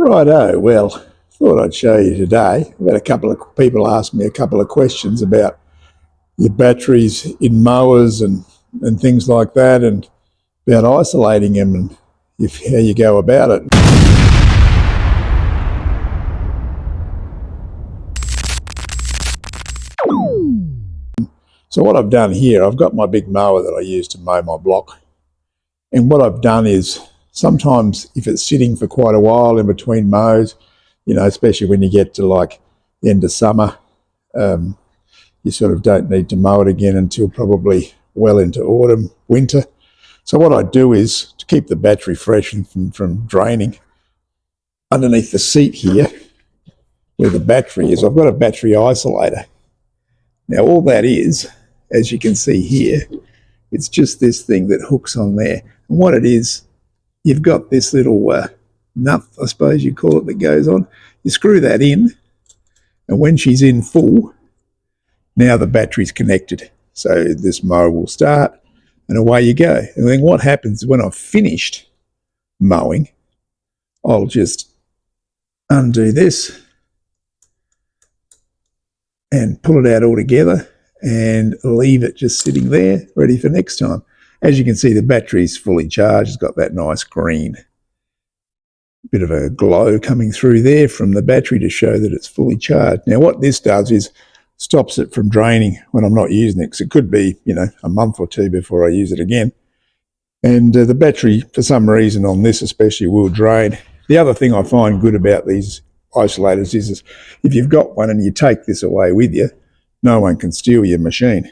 Righto, well, thought I'd show you today. I've had a couple of people ask me a couple of questions about your batteries in mowers and things like that, and about isolating them and how you go about it. So what I've done here, I've got my big mower that I use to mow my block. And what I've done is, sometimes if it's sitting for quite a while in between mows, you know, especially when you get to like the end of summer, you sort of don't need to mow it again until probably well into autumn, winter. So what I do is, to keep the battery fresh and from draining, underneath the seat here, where the battery is, I've got a battery isolator. Now all that is, as you can see here, it's just this thing that hooks on there. And what it is, you've got this little nut, I suppose you call it, that goes on. You screw that in, and when she's in full, now the battery's connected. So this mower will start, and away you go. And then what happens when I've finished mowing, I'll just undo this and pull it out all together and leave it just sitting there, ready for next time. As you can see, the battery's fully charged. It's got that nice green bit of a glow coming through there from the battery to show that it's fully charged. Now what this does is stops it from draining when I'm not using it, because it could be, you know, a month or two before I use it again. And the battery, for some reason on this especially, will drain. The other thing I find good about these isolators is if you've got one and you take this away with you, no one can steal your machine,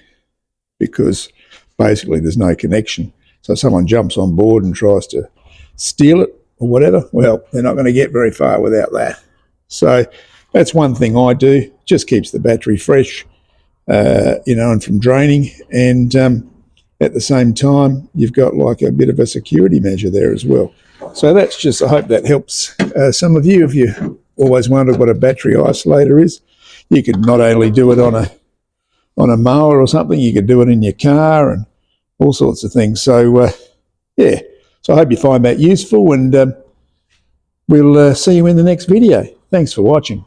because basically there's no connection. So if someone jumps on board and tries to steal it or whatever, well, they're not going to get very far without that. So that's one thing I do, just keeps the battery fresh, you know, and from draining. And at the same time, you've got like a bit of a security measure there as well. So that's just, I hope that helps some of you. If you always wondered what a battery isolator is, you could not only do it on a mower or something, you could do it in your car and all sorts of things. So yeah, so I hope you find that useful, and we'll see you in the next video. Thanks for watching.